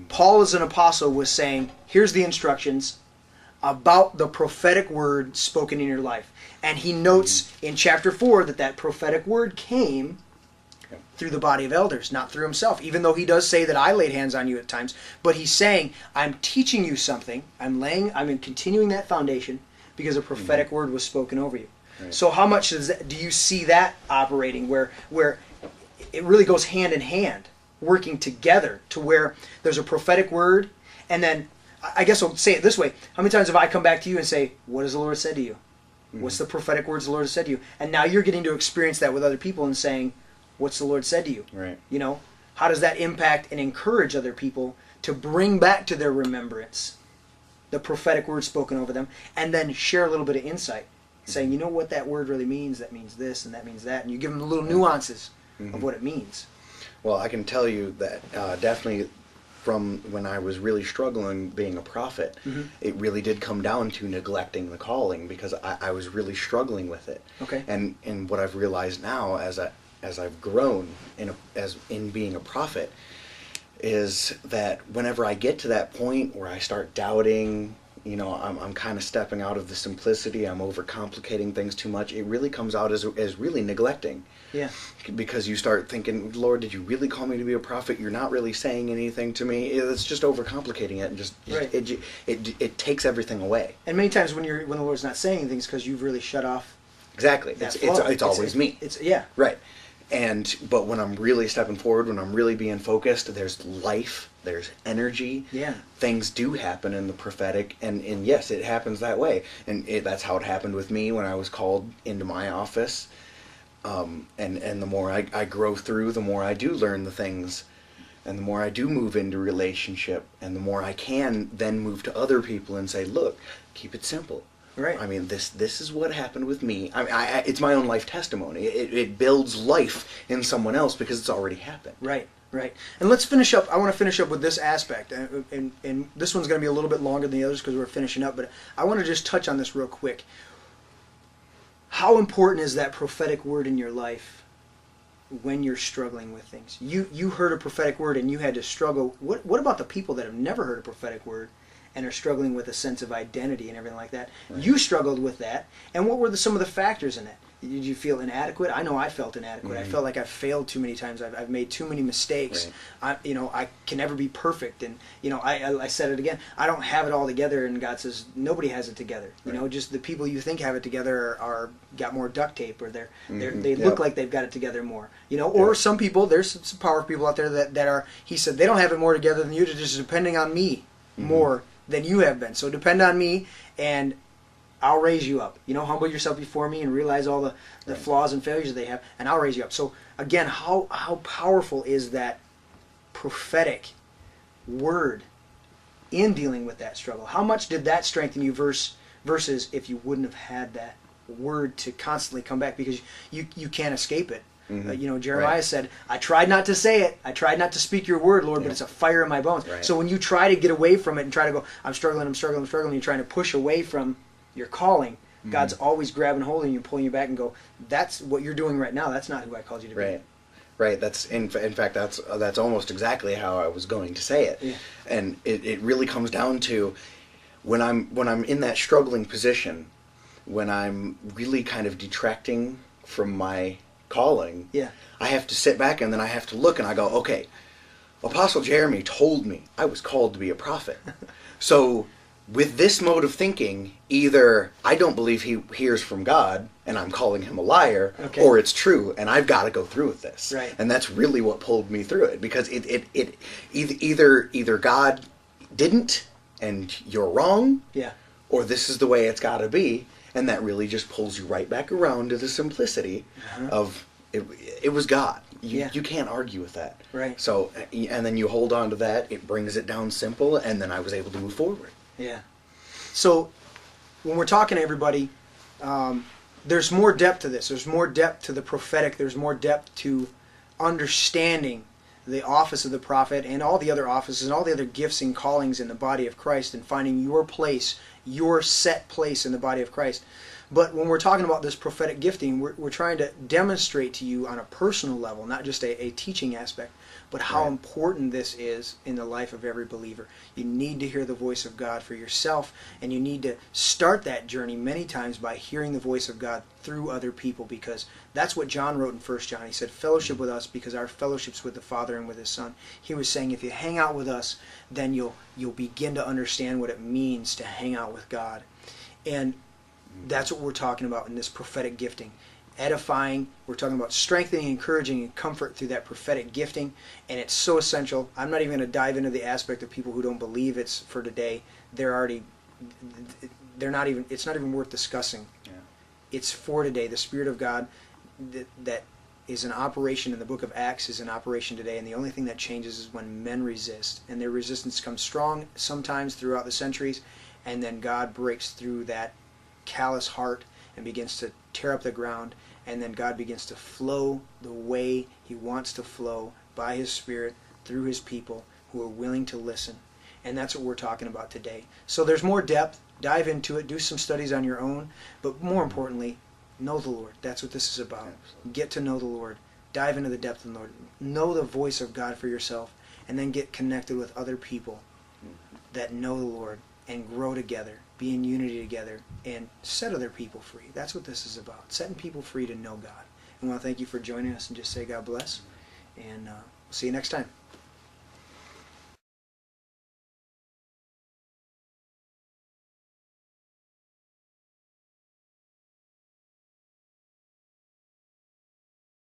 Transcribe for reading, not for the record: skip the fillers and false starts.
Paul as an apostle was saying, here's the instructions about the prophetic word spoken in your life. And he notes in chapter 4 that prophetic word came through the body of elders, not through himself, even though he does say that I laid hands on you at times. But he's saying, I'm teaching you something. I'm continuing that foundation because a prophetic word was spoken over you. Right. So how much do you see that operating where it really goes hand in hand, working together to where there's a prophetic word, and then I guess I'll say it this way. How many times have I come back to you and say, what has the Lord said to you? What's the prophetic words the Lord has said to you? And now you're getting to experience that with other people and saying, what's the Lord said to you? Right. You know, how does that impact and encourage other people to bring back to their remembrance the prophetic word spoken over them, and then share a little bit of insight, saying, you know what that word really means? That means this and that means that. And you give them the little nuances of what it means. Well, I can tell you that definitely from when I was really struggling being a prophet, it really did come down to neglecting the calling, because I was really struggling with it. Okay. And what I've realized now as I've grown in being a prophet is that whenever I get to that point where I start doubting, you know, I'm kind of stepping out of the simplicity, I'm overcomplicating things too much, it really comes out as really neglecting. Yeah. Because you start thinking, Lord, did you really call me to be a prophet? You're not really saying anything to me. It's just overcomplicating it, and just right. it takes everything away. And many times when the Lord's not saying anything, it's because you've really shut off. Exactly. It's always me. Yeah. Right. But when I'm really stepping forward, when I'm really being focused, there's life, there's energy. Yeah. Things do happen in the prophetic, and yes, it happens that way. And that's how it happened with me when I was called into my office. And the more I grow through, the more I do learn the things, and the more I do move into relationship, and the more I can then move to other people and say, look, keep it simple. Right. I mean, this is what happened with me. It's my own life testimony. It builds life in someone else because it's already happened. Right, right. And let's finish up. I want to finish up with this aspect. And this one's going to be a little bit longer than the others because we're finishing up. But I want to just touch on this real quick. How important is that prophetic word in your life when you're struggling with things? You heard a prophetic word and you had to struggle. What about the people that have never heard a prophetic word and are struggling with a sense of identity and everything like that? Right. You struggled with that. And what were some of the factors in that? Did you feel inadequate? I know I felt inadequate. Mm-hmm. I felt like I've failed too many times. I've made too many mistakes. Right. I can never be perfect. And I said it again. I don't have it all together. And God says nobody has it together. Right. You know, just the people you think have it together are got more duct tape, or they look like they've got it together more. You know, or some people. There's some powerful people out there that are. He said they don't have it more together than you. They're just depending on me more than you have been. So depend on me, and I'll raise you up. You know, humble yourself before me and realize all the flaws and failures that they have, and I'll raise you up. So again, how powerful is that prophetic word in dealing with that struggle? How much did that strengthen you versus if you wouldn't have had that word to constantly come back, because you can't escape it. Mm-hmm. Jeremiah said, I tried not to say it. I tried not to speak your word, Lord, but it's a fire in my bones. Right. So when you try to get away from it and try to go, I'm struggling, you're trying to push away from your calling, God's always grabbing hold of you and pulling you back and go, that's what you're doing right now. That's not who I called you to be. Right. That's in fact that's almost exactly how I was going to say it. Yeah. And it really comes down to when I'm in that struggling position, when I'm really kind of detracting from my calling, I have to sit back and then I have to look and I go, okay, Apostle Jeremy told me I was called to be a prophet. So with this mode of thinking, either I don't believe he hears from God and I'm calling him a liar, or it's true and I've got to go through with this. Right. And that's really what pulled me through it, because it either God didn't and you're wrong, or this is the way it's got to be. And that really just pulls you right back around to the simplicity of it was God. You can't argue with that. Right. So, and then you hold on to that. It brings it down simple, and then I was able to move forward. Yeah. So when we're talking to everybody, there's more depth to this. There's more depth to the prophetic. There's more depth to understanding the office of the prophet and all the other offices and all the other gifts and callings in the body of Christ, and finding your place, your set place in the body of Christ. But when we're talking about this prophetic gifting, we're trying to demonstrate to you on a personal level, not just a teaching aspect, but how Right. important this is in the life of every believer. You need to hear the voice of God for yourself, and you need to start that journey many times by hearing the voice of God through other people, because that's what John wrote in 1 John. He said, fellowship with us because our fellowship's with the Father and with His Son. He was saying if you hang out with us, then you'll begin to understand what it means to hang out with God. And that's what we're talking about in this prophetic gifting. Edifying, we're talking about strengthening, encouraging, and comfort through that prophetic gifting, and it's so essential. I'm not even going to dive into the aspect of people who don't believe it's for today. It's not even worth discussing. Yeah. It's for today. The Spirit of God that is in operation in the book of Acts is in operation today, and the only thing that changes is when men resist, and their resistance comes strong sometimes throughout the centuries, and then God breaks through that callous heart and begins to tear up the ground, and then God begins to flow the way He wants to flow by His Spirit through His people who are willing to listen. And that's what we're talking about today. So there's more depth. Dive into it. Do some studies on your own. But more importantly, know the Lord. That's what this is about. Absolutely. Get to know the Lord. Dive into the depth of the Lord. Know the voice of God for yourself, and then get connected with other people that know the Lord and grow together. Be in unity together and set other people free. That's what this is about. Setting people free to know God. I want to thank you for joining us and just say God bless. And we'll see you next time.